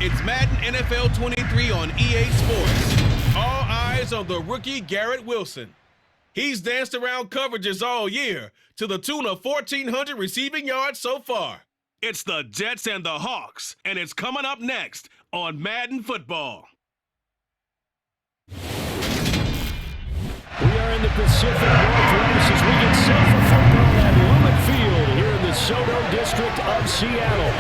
It's Madden NFL 23 on EA Sports. All eyes on the rookie Garrett Wilson. He's danced around coverages all year to the tune of 1,400 receiving yards so far. It's the Jets and the Hawks, and it's coming up next on Madden Football. We are in the Pacific Northwest as we get set for football at Lumen Field here in the Soto district of Seattle.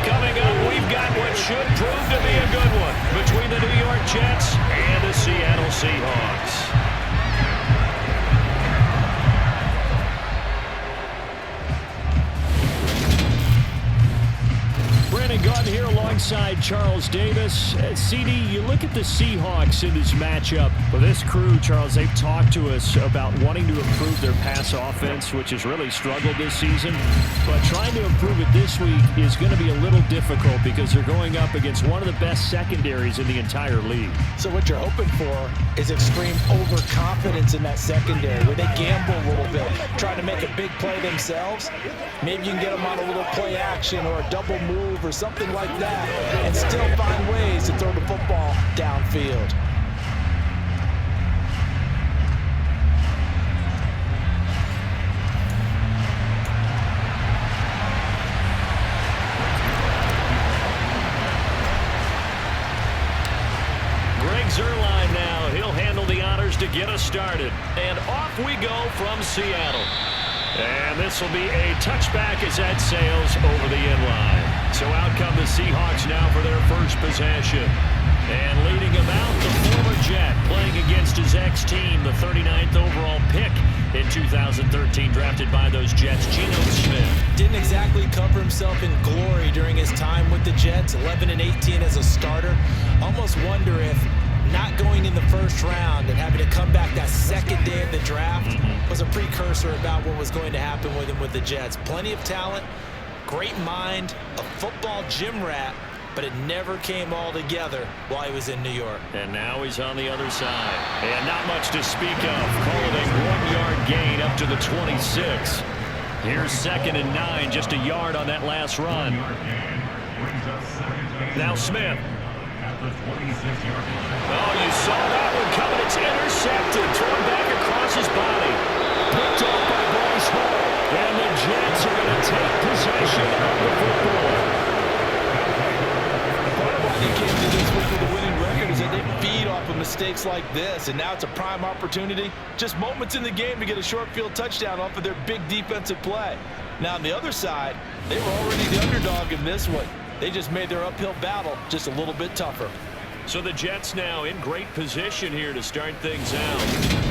Coming up, we've got what should prove to be a good one between the New York Jets and the Seattle Seahawks. Brandon Gaunt here alongside Charles Davis. CD, you look at the Seahawks in this matchup. Well, this crew, Charles, they've talked to us about wanting to improve their pass offense, which has really struggled this season. But trying to improve it this week is going to be a little difficult because they're going up against one of the best secondaries in the entire league. So what you're hoping for is extreme overconfidence in that secondary where they gamble a little bit, trying to make a big play themselves. Maybe you can get them on a little play action or a double move or something like that and still find ways to throw the football downfield. Greg Zuerlein now. He'll handle the honors to get us started. And off we go from Seattle. And this will be a touchback as that sails over the inline. So out come the Seahawks now for their first possession. And leading him out, the former Jet, playing against his ex-team, the 39th overall pick in 2013, drafted by those Jets, Geno Smith. Didn't exactly cover himself in glory during his time with the Jets, 11-18 as a starter. Almost wonder if not going in the first round and having to come back that second day of the draft was a precursor about what was going to happen with him with the Jets. Plenty of talent, great mind, a football gym rat, but it never came all together while he was in New York. And now he's on the other side. And not much to speak of. Call it a 1-yard gain up to the 26. Here's 2nd and 9, just a yard on that last run. Now Smith. Oh, you saw that one coming. It's intercepted. Thrown back across his body. Picked up by Bryce Hall. And the Jets are going to take possession of the football. Part of why they came to this week with a winning record is that they feed off of mistakes like this. And now it's a prime opportunity. Just moments in the game to get a short field touchdown off of their big defensive play. Now on the other side, they were already the underdog in this one. They just made their uphill battle just a little bit tougher. So the Jets now in great position here to start things out.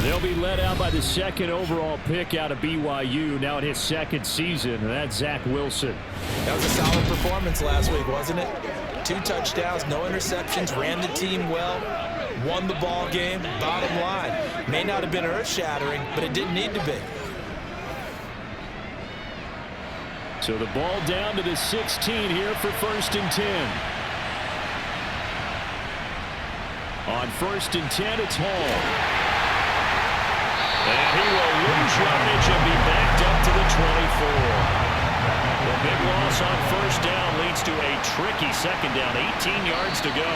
They'll be led out by the 2nd overall pick out of BYU, now in his 2nd season, and that's Zach Wilson. That was a solid performance last week, wasn't it? 2 touchdowns, no interceptions, ran the team well, won the ball game. Bottom line, may not have been earth-shattering, but it didn't need to be. So the ball down to the 16 here for 1st and 10. On 1st and 10, it's Hall. And he will lose yardage and be backed up to the 24. The big loss on 1st down leads to a tricky 2nd down. 18 yards to go.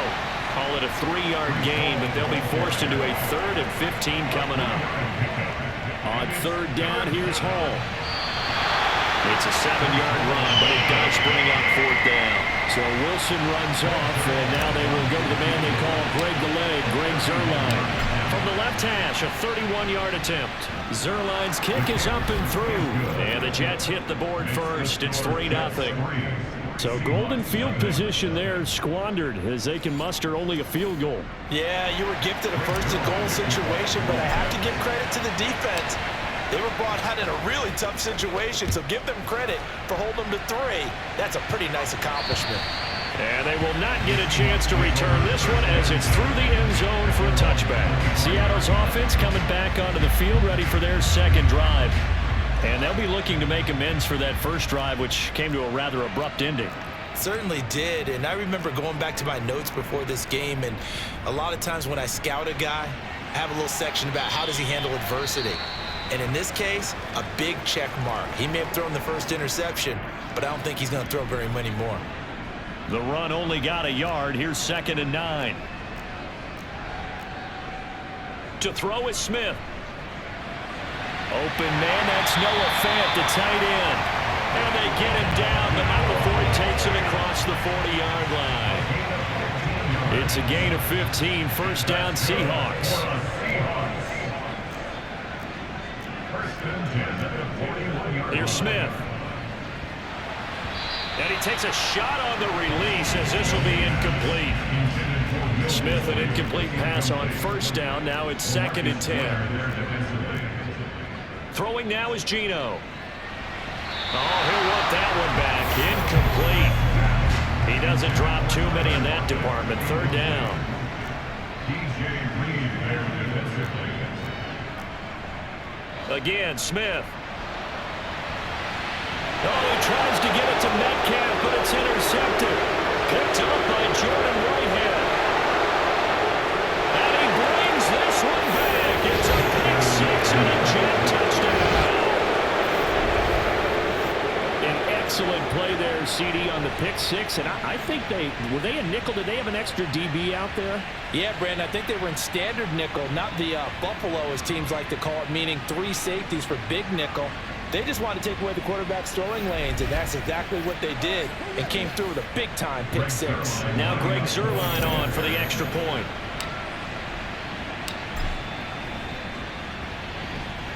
Call it a 3-yard gain, but they'll be forced into a 3rd and 15 coming up. On 3rd down, here's Hall. It's a 7-yard run, but it does bring up 4th down. So Wilson runs off, and now they will go to the man they call Greg the Leg, Greg Zuerlein. From the left hash, a 31-yard attempt. Zuerlein's kick is up and through, and the Jets hit the board first. It's 3-0. So golden field position there squandered as they can muster only a field goal. Yeah, you were gifted a 1st and goal situation, but I have to give credit to the defense. They were brought out in a really tough situation, so give them credit for holding them to 3. That's a pretty nice accomplishment. And they will not get a chance to return this one as it's through the end zone for a touchback. Seattle's offense coming back onto the field, ready for their 2nd drive. And they'll be looking to make amends for that first drive, which came to a rather abrupt ending. Certainly did, and I remember going back to my notes before this game, and a lot of times when I scout a guy, I have a little section about how does he handle adversity. And in this case, a big check mark. He may have thrown the first interception, but I don't think he's going to throw very many more. The run only got a yard. Here's 2nd and 9. To throw is Smith. Open man, that's Noah Fant, the tight end. And they get him down, but not before he takes it across the 40-yard line. It's a gain of 15, first down Seahawks. Here's Smith. And he takes a shot on the release as this will be incomplete. Smith, an incomplete pass on first down. Now it's 2nd and 10. Throwing now is Geno. Oh, he'll want that one back. Incomplete. He doesn't drop too many in that department. 3rd down. Again, Smith. Oh, he tries to get it to Metcalf, but it's intercepted. Picked up by Jordan Whitehead. And he brings this one back. It's a pick six and a Jet touchdown. An excellent play there, CD, on the pick six. And I think were they a nickel? Did they have an extra DB out there? Yeah, Brandon, I think they were in standard nickel, not the Buffalo, as teams like to call it, meaning 3 safeties for big nickel. They just wanted to take away the quarterback's throwing lanes, and that's exactly what they did, and came through with a big-time pick six. Now Greg Zuerlein on for the extra point.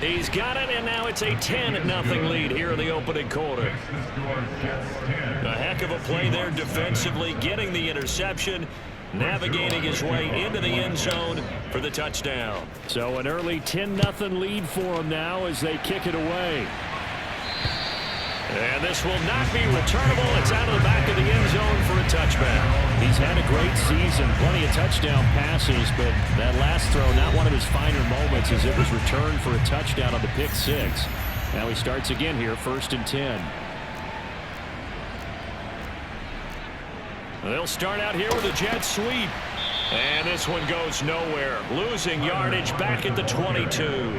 He's got it, and now it's a 10-0 lead here in the opening quarter. A heck of a play there defensively, getting the interception, navigating his way into the end zone for the touchdown. So an early 10-0 lead for him now as they kick it away. And this will not be returnable. It's out of the back of the end zone for a touchback. He's had a great season, plenty of touchdown passes, but that last throw, not one of his finer moments, as it was returned for a touchdown on the pick six. Now he starts again here, 1st and 10. They'll start out here with a jet sweep. And this one goes nowhere. Losing yardage back at the 22.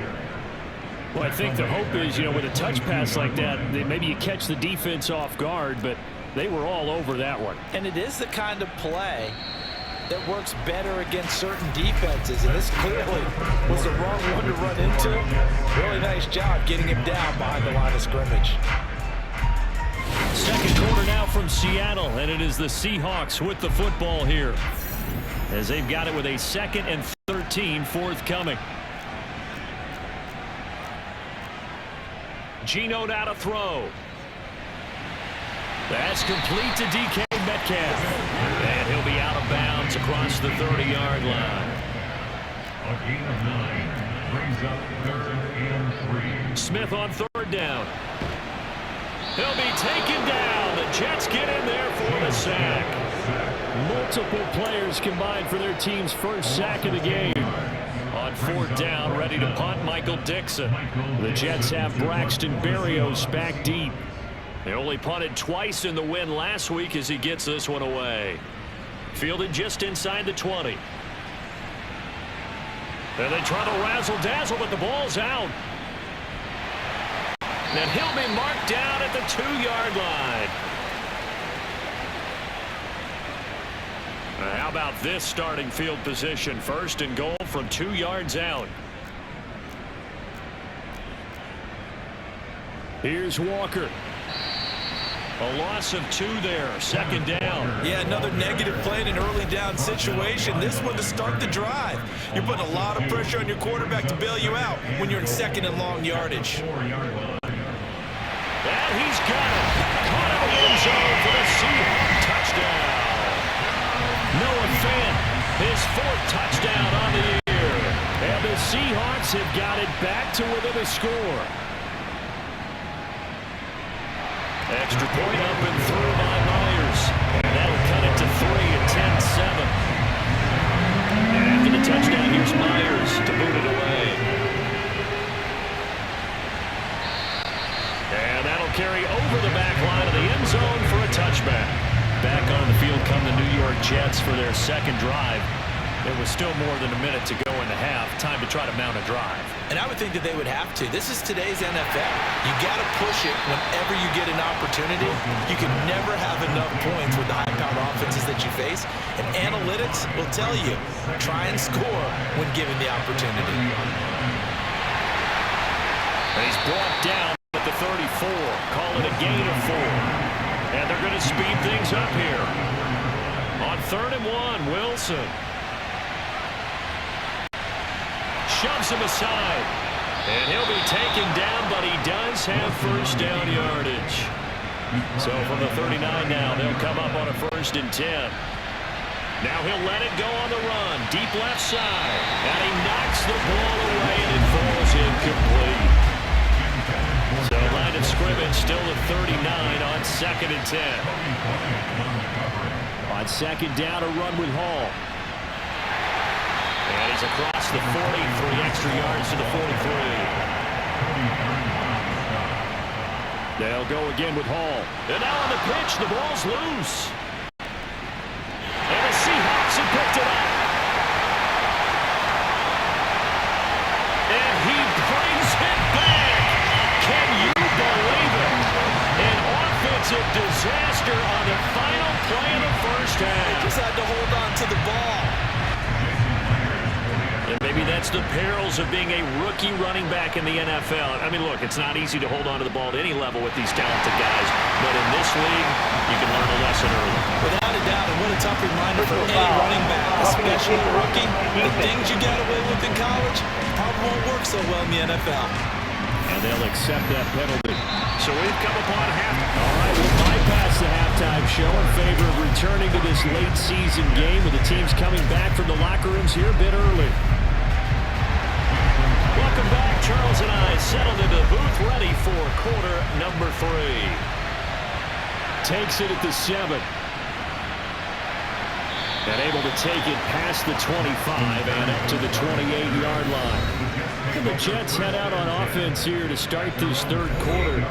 Well, I think the hope is, with a touch pass like that, maybe you catch the defense off guard, but they were all over that one. And it is the kind of play that works better against certain defenses, and this clearly was the wrong one to run into. Really nice job getting him down behind the line of scrimmage. Second quarter now from Seattle, and it is the Seahawks with the football here, as they've got it with a 2nd and 13 forthcoming. Geno now to throw. That's complete to DK Metcalf. And he'll be out of bounds across the 30-yard line. A gain of 9 brings up 3rd and 3. Smith on 3rd down. He'll be taken down. The Jets get in there for the sack. Multiple players combined for their team's first sack of the game. On 4th down, ready to punt, Michael Dixon. The Jets have Braxton Berrios back deep. They only punted twice in the win last week as he gets this one away. Fielded just inside the 20. And they try to razzle-dazzle, but the ball's out. And he'll be marked down at the 2-yard line. How about this starting field position? 1st and goal from 2 yards out. Here's Walker. A loss of 2 there. 2nd down. Yeah, another negative play in an early down situation. This one to start the drive. You're putting a lot of pressure on your quarterback to bail you out when you're in 2nd and long yardage. And he's got it. Caught in the end zone for the Seahawks touchdown. Noah Fant, his 4th touchdown on the year. And the Seahawks have got it back to within a score. Extra point up and through by Myers. And that'll cut it to 3 at 10-7. And after the touchdown, here's Myers to boot it away. And that'll carry over the back line of the end zone for a touchback. Back on the field come the New York Jets for their 2nd drive. It was still more than a minute to go in the half. Time to try to mount a drive. And I would think that they would have to. This is today's NFL. You got to push it whenever you get an opportunity. You can never have enough points with the high-powered offenses that you face. And analytics will tell you, try and score when given the opportunity. And he's brought down at the 34. Call it a gain of 4. And they're going to speed things up here. On 3rd and 1, Wilson. Shoves him aside. And he'll be taken down, but he does have first down yardage. So from the 39 now, they'll come up on a 1st and 10. Now he'll let it go on the run. Deep left side. And he knocks the ball away, and it falls incomplete. So line of scrimmage still at 39 on 2nd and 10. On 2nd down, a run with Hall. And he's across the 40, 3 extra yards to the 43. They'll go again with Hall. And now on the pitch, the ball's loose. And the Seahawks have picked it up. And he brings it back. Can you believe it? An offensive disaster on the final play of the first half. They just had to hold on to the ball. And maybe that's the perils of being a rookie running back in the NFL. I mean, look, it's not easy to hold on to the ball at any level with these talented guys. But in this league, you can learn a lesson early. Without a doubt, and what a tough reminder for any running back, especially a rookie. The things you got away with in college probably won't work so well in the NFL. And they'll accept that penalty. So we've come upon half. All right, we'll bypass the halftime show in favor of returning to this late season game with the teams coming back from the locker rooms here a bit early. Welcome back. Charles and I settled into the booth ready for quarter number 3. Takes it at the 7. And able to take it past the 25 and up to the 28-yard line. And the Jets head out on offense here to start this 3rd quarter.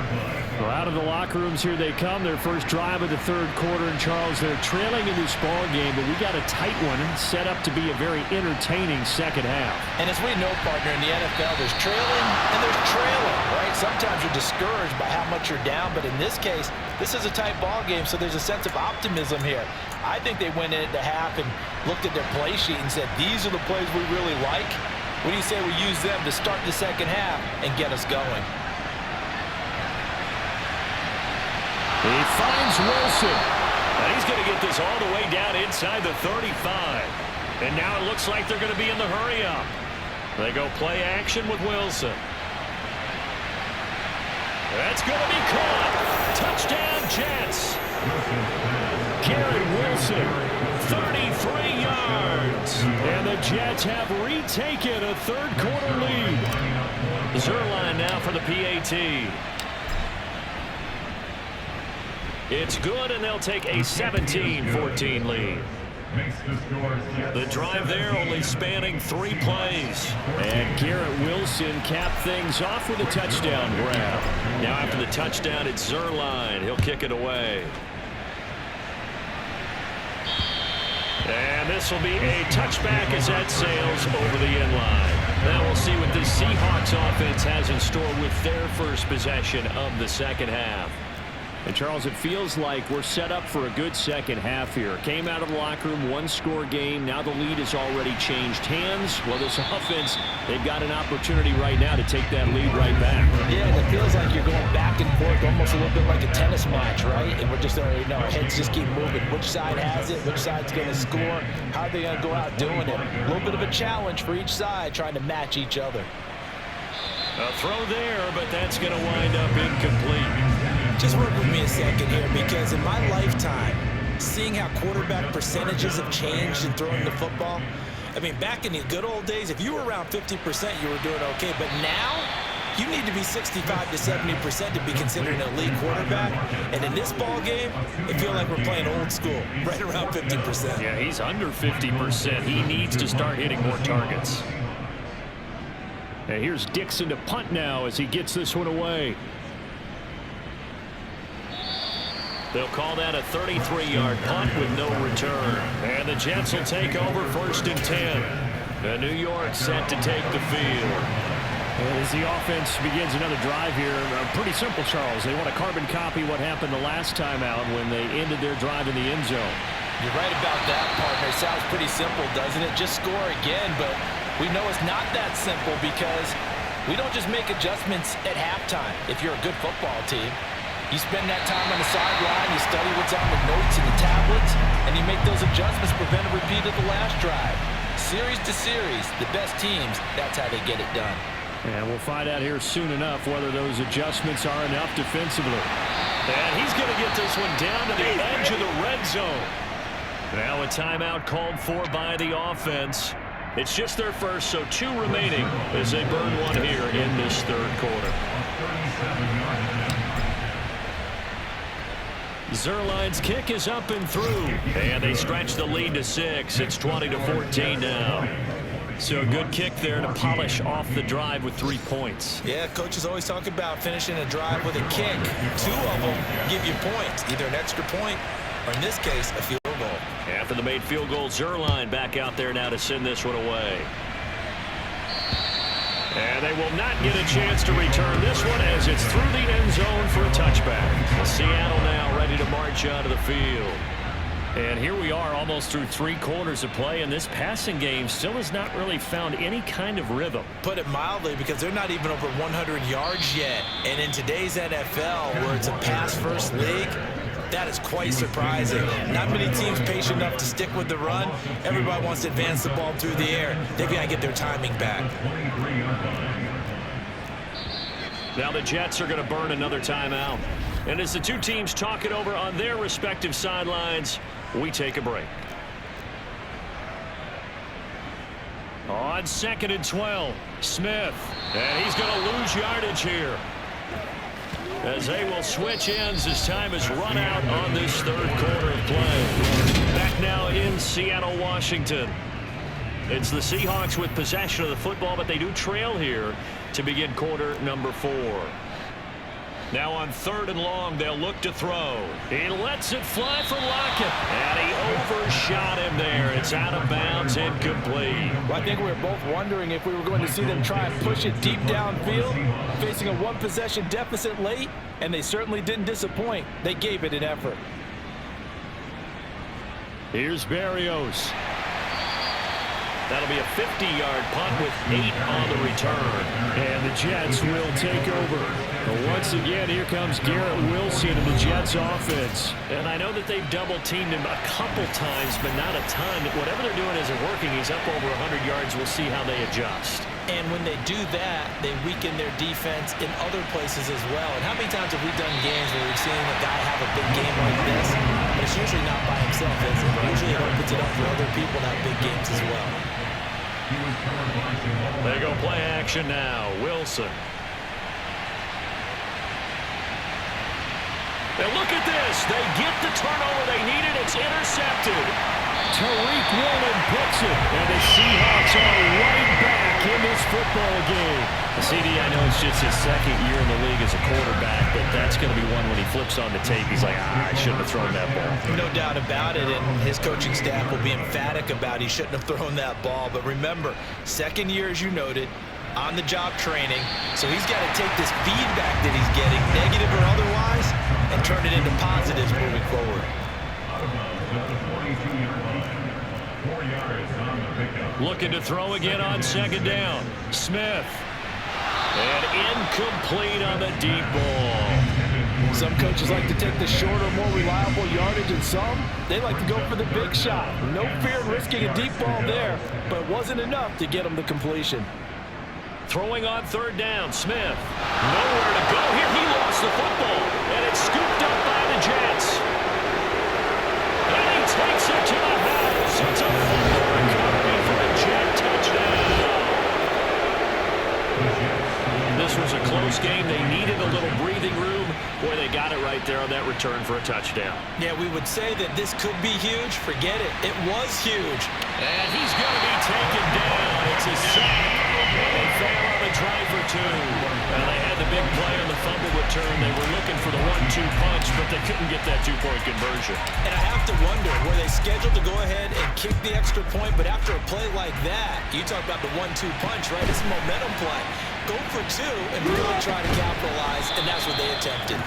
Well, out of the locker rooms here they come. Their first drive of the 3rd quarter. And Charles, they're trailing in this ball game, but we got a tight one set up to be a very entertaining second half. And as we know, partner, in the NFL, there's trailing and there's trailing, right? Sometimes you're discouraged by how much you're down, but in this case, this is a tight ball game, so there's a sense of optimism here. I think they went into half and looked at their play sheet and said, these are the plays we really like. What do you say we use them to start the second half and get us going? He finds Wilson. And he's going to get this all the way down inside the 35. And now it looks like they're going to be in the hurry-up. They go play action with Wilson. That's going to be caught. Touchdown, Jets. Garrett Wilson, 33 yards. And the Jets have retaken a 3rd quarter lead. Zerline now for the PAT. It's good, and they'll take a 17-14 lead. The drive there only spanning 3 plays. And Garrett Wilson capped things off with a touchdown grab. Now after the touchdown, it's Zerline. He'll kick it away. And this will be a touchback as that sails over the end line. Now we'll see what the Seahawks offense has in store with their first possession of the second half. And, Charles, it feels like we're set up for a good second half here. Came out of the locker room, 1-score game. Now the lead has already changed hands. Well, this offense, they've got an opportunity right now to take that lead right back. Yeah, and it feels like you're going back and forth, almost a little bit like a tennis match, right? And we're just already know our heads just keep moving. Which side has it? Which side's going to score? How are they going to go out doing it? A little bit of a challenge for each side, trying to match each other. A throw there, but that's going to wind up incomplete. Just work with me a second here, because in my lifetime, seeing how quarterback percentages have changed in throwing the football, I mean, back in the good old days, if you were around 50%, you were doing okay. But now, you need to be 65 to 70% to be considered an elite quarterback. And in this ball game, I feel like we're playing old school, right around 50%. Yeah, he's under 50%. He needs to start hitting more targets. And here's Dixon to punt now as he gets this one away. They'll call that a 33-yard punt with no return. And the Jets will take over 1st and 10. And New York set to take the field. And as the offense begins another drive here, pretty simple, Charles. They want to carbon copy what happened the last time out when they ended their drive in the end zone. You're right about that, partner. Sounds pretty simple, doesn't it? Just score again, but we know it's not that simple because we don't just make adjustments at halftime if you're a good football team. You spend that time on the sideline, you study what's on the notes and the tablets, and you make those adjustments, prevent a repeat of the last drive. Series to series, the best teams, that's how they get it done. And we'll find out here soon enough whether those adjustments are enough defensively. And he's going to get this one down to the edge of the red zone. Now a timeout called for by the offense. It's just their first, so 2 remaining as they burn one here in this 3rd quarter. Zerline's kick is up and through. And they stretch the lead to 6. It's 20-14 now. So a good kick there to polish off the drive with 3 points. Yeah, coaches always talk about finishing a drive with a kick. 2 of them give you points, either an extra point or, in this case, a field goal. After the made field goal, Zerline back out there now to send this one away. And they will not get a chance to return this one as it's through the end zone for a touchback. Seattle now ready to march out of the field. And here we are almost through 3 quarters of play, and this passing game still has not really found any kind of rhythm. Put it mildly, because they're not even over 100 yards yet. And in today's NFL, where it's a pass-first league, that is quite surprising. Not many teams patient enough to stick with the run. Everybody wants to advance the ball through the air. They've got to get their timing back. Now the Jets are going to burn another timeout. And as the 2 teams talk it over on their respective sidelines, we take a break. On 2nd and 12, Smith. And he's going to lose yardage here, as they will switch ends as time has run out on this 3rd quarter of play. Back now in Seattle, Washington. It's the Seahawks with possession of the football, but they do trail here to begin quarter number 4. Now on 3rd and long, they'll look to throw. He lets it fly for Lockett, and he overshot him there. It's out of bounds, incomplete. Well, I think we were both wondering if we were going to see them try and push it deep downfield, facing a 1-possession deficit late, and they certainly didn't disappoint. They gave it an effort. Here's Berrios. That'll be a 50-yard punt with 8 on the return. And the Jets will take over. But once again, here comes Garrett Wilson and the Jets offense. And I know that they've double-teamed him a couple times, but not a ton. Whatever they're doing isn't working. He's up over 100 yards. We'll see how they adjust. And when they do that, they weaken their defense in other places as well. And how many times have we done games where we've seen a guy have a big game like this, but it's usually not by himself, is it? Usually it opens it up for other people to have big games as well. They go play action now. Wilson. And look at this. They get the turnover they needed. It's intercepted. Tariq Woolen puts it, and the Seahawks are right back in this football game. CD, I know it's just his 2nd year in the league as a quarterback, but that's going to be one when he flips on the tape. He's like, I shouldn't have thrown that ball. No doubt about it, and his coaching staff will be emphatic about he shouldn't have thrown that ball. But remember, 2nd year, as you noted, on-the-job training, so he's got to take this feedback that he's getting, negative or otherwise, and turn it into positives moving forward. Looking to throw again on 2nd down. Smith. And incomplete on the deep ball. Some coaches like to take the shorter, more reliable yardage, and some, they like to go for the big shot. No fear in risking a deep ball there, but it wasn't enough to get them the completion. Throwing on 3rd down, Smith. Nowhere to go here. He lost the football, and it's scooped up by the Jets. And he takes it to the house. It's a fumble recovery for a Jet touchdown. This was a close game. They needed a little breathing room. Boy, they got it right there on that return for a touchdown. Yeah, we would say that this could be huge. Forget it. It was huge. And he's going to be taken down. It's a sack. They fail on the try for 2. And they had the big play on the fumble return. They were looking for the 1-2 punch, but they couldn't get that two-point conversion. And I have to wonder, were they scheduled to go ahead and kick the extra point, but after a play like that, you talk about the 1-2 punch, right? It's a momentum play. Go for two and really try to capitalize, and that's what they attempted.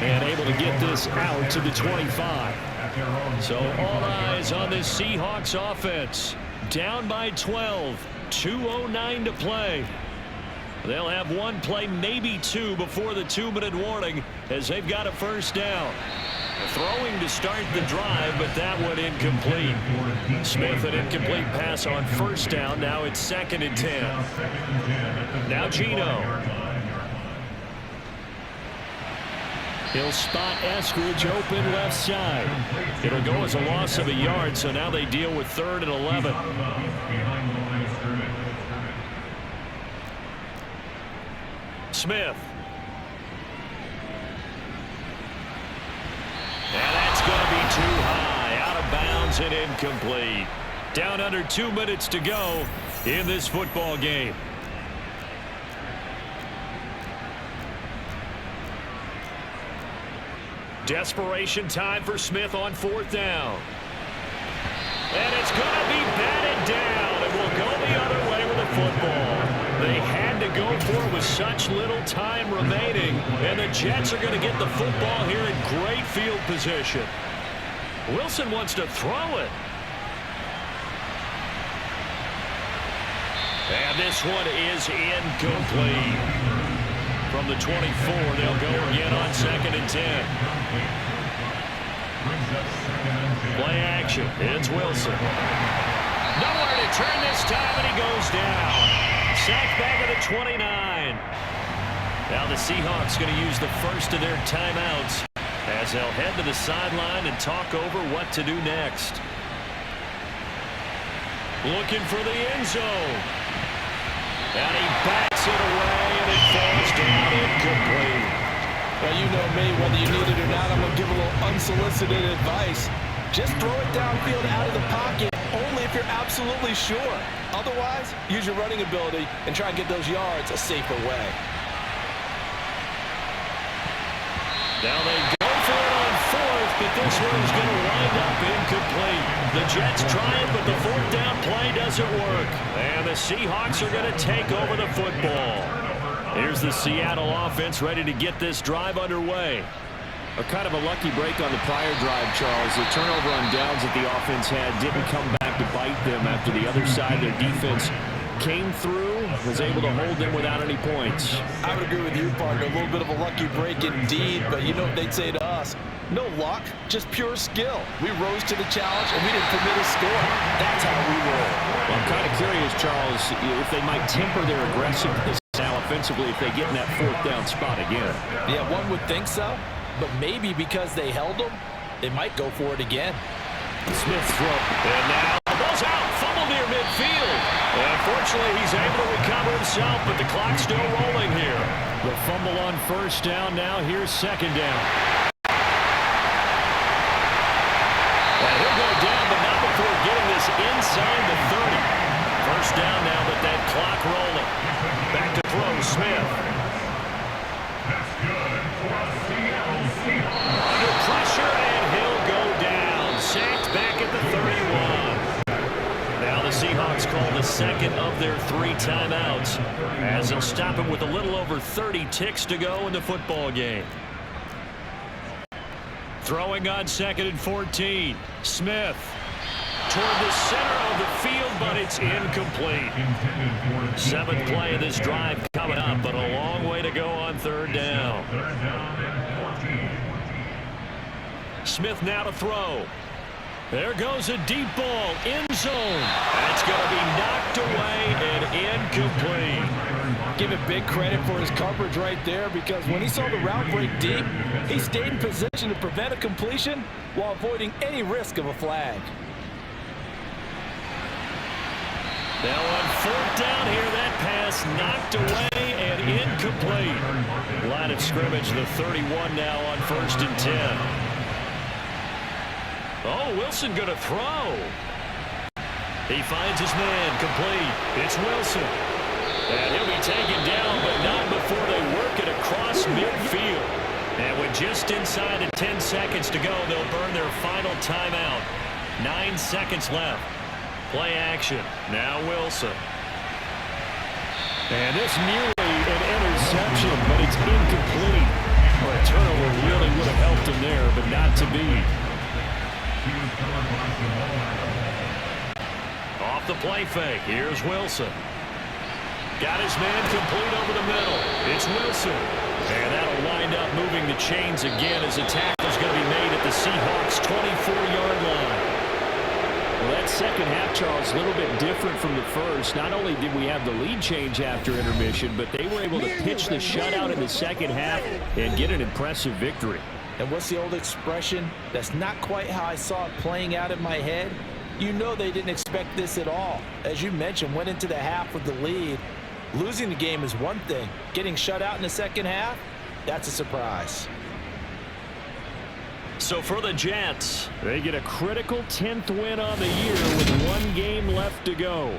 And able to get this out to the 25. So all eyes on this Seahawks offense. Down by 12. 2:09 to play. They'll have one play, maybe two, before the 2-minute warning as they've got a first down. Throwing to start the drive, but that one incomplete. Smith, an incomplete pass on first down. Now it's 2nd and 10. Now Gino. He'll spot Eskridge open left side. It'll go as a loss of a yard, so now they deal with 3rd and 11. Smith. And that's going to be too high. Out of bounds and incomplete. Down under 2 minutes to go in this football game. Desperation time for Smith on 4th down. And it's going to be batted down. It will go the other way with the football. They had to go for it with such little time remaining. And the Jets are going to get the football here in great field position. Wilson wants to throw it. And this one is incomplete. From the 24, they'll go again on 2nd and 10. Play action. It's Wilson. Nowhere to turn this time, and he goes down. Sacked back at the 29. Now the Seahawks going to use the first of their timeouts as they'll head to the sideline and talk over what to do next. Looking for the end zone. And he backs it away, and it falls down incomplete. Well, you know me, whether you need it or not, I'm going to give a little unsolicited advice. Just throw it downfield out of the pocket, only if you're absolutely sure. Otherwise, use your running ability and try and get those yards a safer way. Now they go for it on 4th, but this one's going to wind up incomplete. The Jets try it, but the 4th down play doesn't work. And the Seahawks are going to take over the football. Here's the Seattle offense ready to get this drive underway. A kind of a lucky break on the prior drive, Charles. The turnover on downs that the offense had didn't come back to bite them after the other side. Their defense came through, was able to hold them without any points. I would agree with you, partner. A little bit of a lucky break indeed, but you know what they'd say to us? No luck, just pure skill. We rose to the challenge, and we didn't permit a score. That's how we roll. Well, I'm kind of curious, Charles, if they might temper their aggressiveness now offensively if they get in that 4th down spot again. Yeah, one would think so. But maybe because they held them, they might go for it again. Smith's throw. And now the ball's out. Fumble near midfield. Unfortunately, he's able to recover himself, but the clock's still rolling here. The fumble on 1st down. Now here's 2nd down. And he'll go down, but not before getting this inside the 30. First down now, but that clock rolling. Back to throw, Smith. Under pressure, and he'll go down. Sacked back at the 31. Now the Seahawks call the 2nd of their 3 timeouts as they'll stop him with a little over 30 ticks to go in the football game. Throwing on 2nd and 14. Smith toward the center of the field, but it's incomplete. 7th play of this drive coming up, but a long way to go on 3rd down. Smith now to throw. There goes a deep ball, end zone. That's going to be knocked away and incomplete. Give it big credit for his coverage right there, because when he saw the route break deep, he stayed in position to prevent a completion while avoiding any risk of a flag. Now on 4th down here, that pass knocked away and incomplete. Line of scrimmage, the 31 now on 1st and 10. Oh, Wilson going to throw. He finds his man, complete. It's Wilson. And he'll be taken down, but not before they work it just inside of 10 seconds to go. They'll burn their final timeout. 9 seconds left. Play action. Now Wilson. And this nearly an interception, but it's incomplete. Well, a turnover really would have helped him there, but not to be. Off the play fake. Here's Wilson. Got his man complete over the middle. It's Wilson. And that'll wind up moving the chains again as the tackle's going to be made at the Seahawks' 24-yard line. Well, that second half, Charles, a little bit different from the first. Not only did we have the lead change after intermission, but they were able to pitch the shutout in the second half and get an impressive victory. And what's the old expression? That's not quite how I saw it playing out in my head. You know they didn't expect this at all. As you mentioned, went into the half with the lead. Losing the game is one thing. Getting shut out in the second half, that's a surprise. So for the Jets, they get a critical 10th win on the year with 1 game left to go.